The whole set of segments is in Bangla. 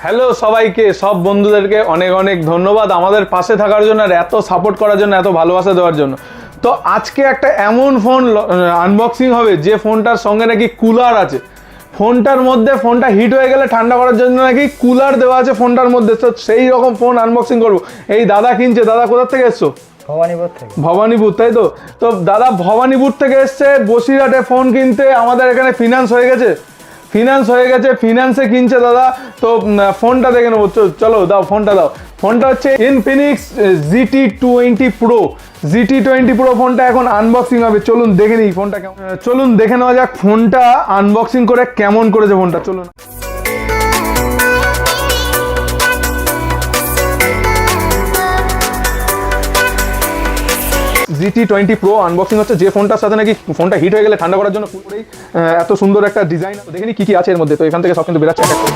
হ্যালো সবাইকে, সব বন্ধুদেরকে অনেক অনেক ধন্যবাদ আমাদের পাশে থাকার জন্য আর এত সাপোর্ট করার জন্য, এত ভালোবাসা দেওয়ার জন্য। তো আজকে একটা এমন ফোন আনবক্সিং হবে যে ফোনটার সঙ্গে নাকি কুলার আছে। ফোনটার মধ্যে ফোনটা হিট হয়ে গেলে ঠান্ডা করার জন্য নাকি কুলার দেওয়া আছে ফোনটার মধ্যে। তো সেই রকম ফোন আনবক্সিং করবো। এই দাদা কিনছে। দাদা কোথা থেকে এসছো? ভবানীপুর থেকে। ভবানীপুর, তাই তো? তো দাদা ভবানীপুর থেকে এসছে বসিরহাটে ফোন কিনতে। আমাদের এখানে ফিনান্স হয়ে গেছে, ফিনান্সে কিনছে দাদা। তো ফোনটা দেখে নেবো, চলো দাও ফোনটা দাও। ফোনটা হচ্ছে ইনফিনিক্স GT20pro। GT20pro ফোনটা এখন আনবক্সিং হবে। চলুন দেখে নিই ফোনটা কেমন। চলুন দেখে নেওয়া যাক ফোনটা আনবক্সিং করে কেমন করেছে ফোনটা। চলুন। GT20pro আনবক্সিং হচ্ছে, যে ফোনটার সাথে নাকি ফোনটা হিট হয়ে গেলে ঠান্ডা করার জন্য পুরোই এত সুন্দর একটা ডিজাইন। দেখে নিই কি আছে এর মধ্যে। তো এখান থেকে সব কিন্তু বেরাচ্ছে এক এক করে।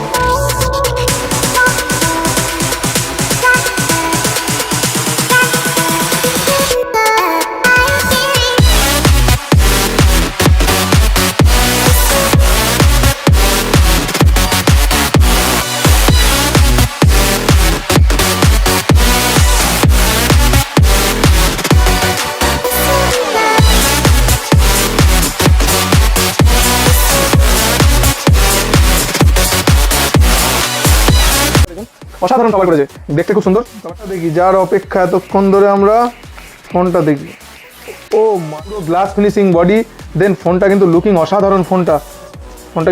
অসাধারণ কভার করেছে, দেখতে খুব সুন্দর। কভারটা দেখি, যার অপেক্ষা এতক্ষণ ধরে আমরা ফোনটা দেখি। ও পুরো গ্লাস ফিনিশিং বডি, দেন ফোনটা কিন্তু লুকিং অসাধারণ। ফোনটা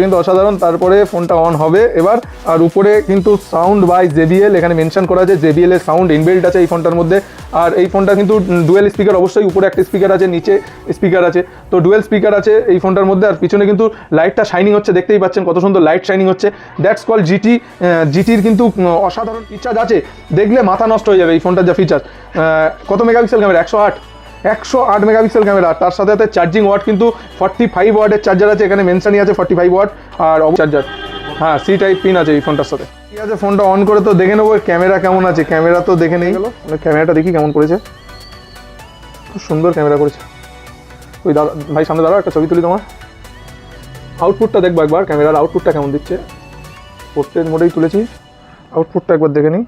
কিন্তু অসাধারণ। তারপরে ফোনটা অন হবে এবার। আর উপরে কিন্তু সাউন্ড বাই JBL এখানে মেনশন করা আছে। JBL এর সাউন্ড ইনবিল্ট আছে এই ফোনটার মধ্যে। আর এই ফোনটা কিন্তু ডুয়েল স্পিকার, অবশ্যই উপরে একটা স্পিকার আছে, নিচে স্পিকার আছে। তো ডুয়েল স্পিকার আছে এই ফোনটার মধ্যে। আর পিছনে কিন্তু লাইটটা শাইনিং হচ্ছে, দেখতেই পাচ্ছেন কত সুন্দর লাইট শাইনিং হচ্ছে। দ্যাটস কল GTর কিন্তু অসাধারণ ফিচার আছে, দেখলে মাথা নষ্ট হয়ে যাবে এই ফোনটার যা ফিচার। কত মেগাপিক্সেল ক্যামেরা? 108 megapixel camera. তার সাথে সাথে চার্জিং ওয়াট কিন্তু 45 ওয়াটের চার্জার আছে, এখানে মেনশনই আছে 45 ওয়াট। আর চার্জার, হ্যাঁ, C টাইপ পিন আছে এই ফোনটার সাথে। ঠিক আছে, ফোনটা অন করে তো দেখে নেবো ক্যামেরা কেমন আছে। ক্যামেরা তো দেখে নেই গেল, ক্যামেরাটা দেখি কেমন করেছে। খুব সুন্দর ক্যামেরা করেছে। ওই দাদা, ভাই সামনে দাঁড়াও, একটা ছবি তুলি তোমার। আউটপুটটা দেখবো একবার, ক্যামেরার আউটপুটটা কেমন দিচ্ছে। পোর্ট্রেট মোডেই তুলেছি, আউটপুটটা একবার দেখে নিই।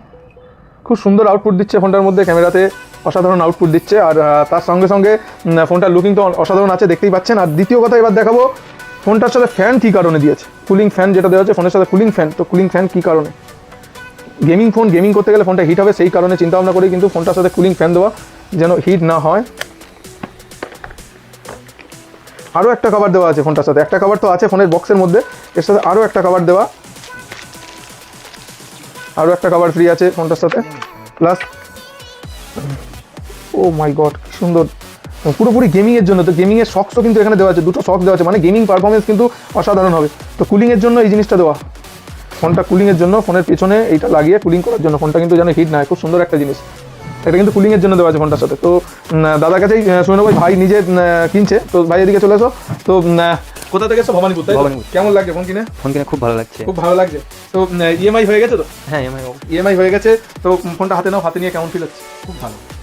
খুব সুন্দর আউটপুট দিচ্ছে ফোনটার মধ্যে, ক্যামেরাতে অসাধারণ আউটপুট দিচ্ছে। আর তার সঙ্গে সঙ্গে ফোনটার লুকিং তো অসাধারণ আছে, দেখতেই পাচ্ছেন। আর দ্বিতীয় কথা এবার দেখাবো ফোনটার সাথে ফ্যান কী কারণে দিয়েছে। কুলিং ফ্যান যেটা দেওয়া হচ্ছে ফোনের সাথে, কুলিং ফ্যান। তো কুলিং ফ্যান কী কারণে? গেমিং করতে গেলে ফোনটা হিট হবে, সেই কারণে চিন্তা ভাবনা করি কিন্তু ফোনটার সাথে কুলিং ফ্যান দেওয়া, যেন হিট না হয়। আরও একটা কভার দেওয়া আছে ফোনটার সাথে। একটা কভার তো আছে ফোনের বক্সের মধ্যে, এর সাথে আরও একটা কভার দেওয়া, আরও একটা কভার ফ্রি আছে ফোনটার সাথে। প্লাস ও মাই গড, কি সুন্দর, পুরোপুরি গেমিংয়ের জন্য। তো গেমিংয়ের সক্সও কিন্তু এখানে দেওয়া আছে, দুটো সক্স দেওয়া আছে, মানে গেমিং পারফরমেন্স কিন্তু অসাধারণ হবে। তো কুলিংয়ের জন্য এই জিনিসটা দেওয়া, ফোনটা কুলিংয়ের জন্য, ফোনের পিছনে এইটা লাগিয়ে কুলিং করার জন্য, ফোনটা কিন্তু যেন হিট না হয়। খুব সুন্দর একটা জিনিস, এটা কিন্তু কুলিংয়ের জন্য দেওয়া আছে ফোনটার সাথে। তো দাদার কাছেই শুনে নেবো, ভাই নিজে কিনছে। তো ভাই এদিকে চলে এসো। তো কোথা থেকে এসো? ভবানীপুর, তাই? কেমন লাগছে ফোন কিনে? খুব ভালো লাগছে। খুব ভালো লাগছে। তো EMI হয়ে গেছে তো? হ্যাঁ, EMI হয়ে গেছে। তো ফোনটা হাতে নাও, হাতে নিয়ে কেমন ফিল হচ্ছে?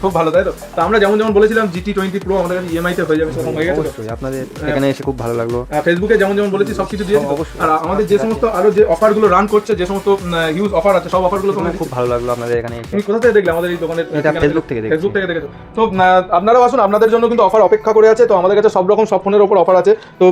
খুব ভালো, তাই তো? তো আমরা যেমন বলেছিলাম GT20pro আমাদের কাছে EMI তে হয়ে যাবে, সেরকম হয়ে গেছে। অবশ্যই আপনাদের এখানে এসে খুব ভালো লাগলো। ফেসবুকে যেমন বলেছি সব কিছু দিয়েছি। আর আমাদের যে সমস্ত আরো যে অফারগুলো রান করছে, যে সমস্ত হিউজ অফার আছে, সব অফারগুলো তোমার খুব ভালো লাগলো আপনাদের এখানে এসে। তুমি কোথা থেকে দেখলে আমাদের এই দোকানের? এটা ফেসবুক থেকে দেখেছো? তো আপনারাও আসুন, আপনাদের জন্য কিন্তু অফার অপেক্ষা করে আছে। তো আমাদের কাছে সব রকম সব ফোনের উপর অফার আছে। তো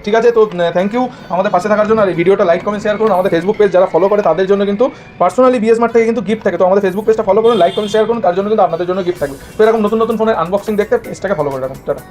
ঠিক আছে, তো থ্যাংক ইউ আমাদের পাশে থাকার জন্য। আর এই ভিডিওটা লাইক কমেন্ট শেয়ার করুন। আমাদের ফেসবুক পেজ যারা ফলো করে তাদের জন্য কিন্তু পার্সোনালি BS Mart থেকে কিন্তু গিফট থাকে। তো আমাদের ফেসবুক পেজটা ফলো করুন, লাইক কমেন্ট শেয়ার করুন, তার জন্য কিন্তু আপনাদের জন্য গিফট থাকবে। তো এরকম নতুন ফোনের আনবক্সিং দেখতে পেজটাকে ফলো করে রাখুন। টাটা।